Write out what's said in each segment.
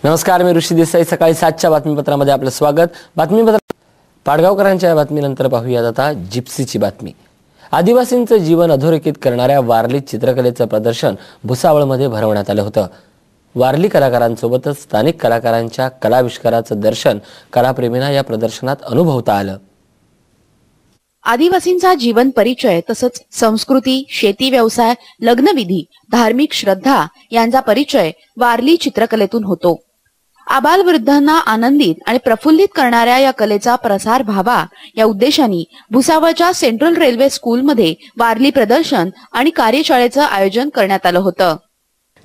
नमस्कार, मी ऋषी देसाई. सकाळी 7च्या बातमीपत्रामध्ये आपलं स्वागत. बातमीपत्र पाडगावकरांच्या बातमीनंतर पाहूयात आता जिप्सीची बातमी. आदिवासींचं जीवन अधोरेखित करणाऱ्या वारली चित्रकलेचं प्रदर्शन भुसावळमध्ये भरवण्यात आलं होतं. वारली कलाकारांसोबतच स्थानिक कलाकारांच्या कलाविष्काराचं दर्शन कलाप्रेमींना या प्रदर्शनात अनुभवता आलं. आदिवासींचा जीवन परिचय तसंच संस्कृती, शेती व्यवसाय, लग्नविधी, धार्मिक श्रद्धा यांचा परिचय वारली चित्रकलेतून होतो. आबालवृद्धांना आनंदित आणि प्रफुल्लित करणाऱ्या या कलेचा प्रसार व्हावा या उद्देशाने भुसावळच्या सेंट्रल रेल्वे स्कूलमध्ये वारली प्रदर्शन आणि कार्यशाळेचं आयोजन करण्यात आलं होतं.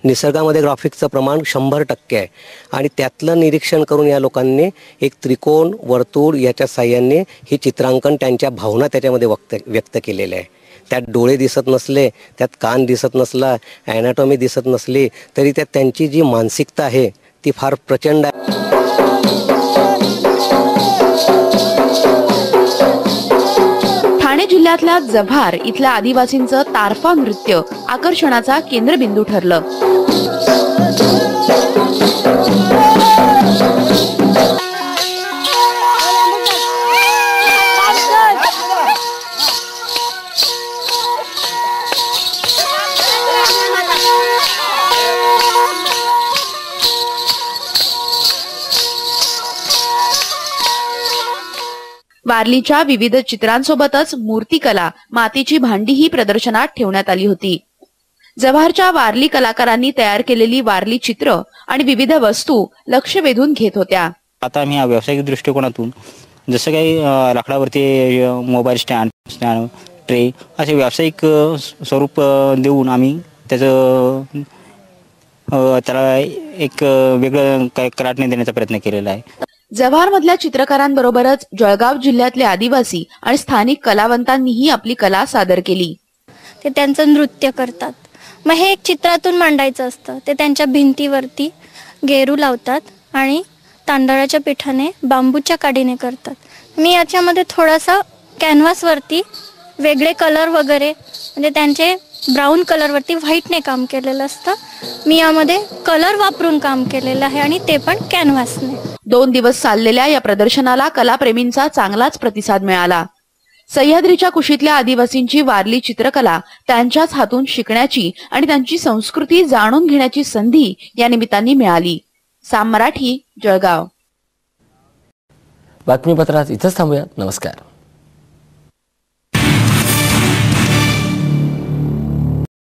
निसर्गामध्ये ग्राफिक्सचं प्रमाण 100% आहे आणि त्यातलं निरीक्षण करून या लोकांनी एक त्रिकोण, वर्तुळ याच्या साहाय्याने ही चित्रांकन त्यांच्या भावना त्याच्यामध्ये व्यक्त केलेल्या आहे. त्यात डोळे दिसत नसले, त्यात कान दिसत नसला, ॲनाटॉमी दिसत नसली तरी त्यात त्यांची जी मानसिकता आहे ती फार प्रचंड आहे. ठाणे जिल्ह्यातल्या जव्हार इथल्या आदिवासींचं तारफा नृत्य आकर्षणाचा केंद्रबिंदू ठरलं. वारलीच्या विविध चित्रांसोबतच मूर्तिकला, मातीची भांडीही प्रदर्शनात ठेवण्यात आली होती. जव्हारच्या वारली कलाकारांनी तयार केलेली वारली चित्र आणि विविध वस्तू लक्ष वेधून घेत होत्या. आता आम्ही व्यावसायिक दृष्टिकोनातून जसं काही लाकडावरती मोबाईल स्टँड, ट्रे असे व्यावसायिक स्वरूप देऊन आम्ही त्याला एक वेगळं कलाटणी देण्याचा प्रयत्न केलेला आहे. जव्हार मधल्या चित्रकारांबरोबरच जळगाव जिल्ह्यातले आदिवासी आणि स्थानिक कलावंतांनीही आपली कला सादर केली. ते त्यांचं नृत्य करतात. मग हे एक चित्रातून मांडायचं असतं. ते त्यांच्या भिंतीवरती गेरू लावतात आणि तांदळाच्या पिठाने बांबूच्या काडीने करतात. मी याच्यामध्ये थोडासा कॅनव्हासवरती वेगळे कलर वगैरे म्हणजे त्यांचे ब्राऊन कलरवरती व्हाईटने काम केलेलं असतं. मी यामध्ये कलर वापरून काम केलेलं आहे आणि ते पण कॅनव्हासने. 2 दिवस चाललेल्या या प्रदर्शनाला कलाप्रेमींचा चांगलाच प्रतिसाद मिळाला. सह्याद्रीच्या कुशीतल्या आदिवासींची वारली चित्रकला त्यांच्याच हातून शिकण्याची आणि त्यांची संस्कृती जाणून घेण्याची संधी या निमित्ताने मिळाली. साम मराठी, जळगाव. बातमीपत्रात इथंच थांबूया. नमस्कार.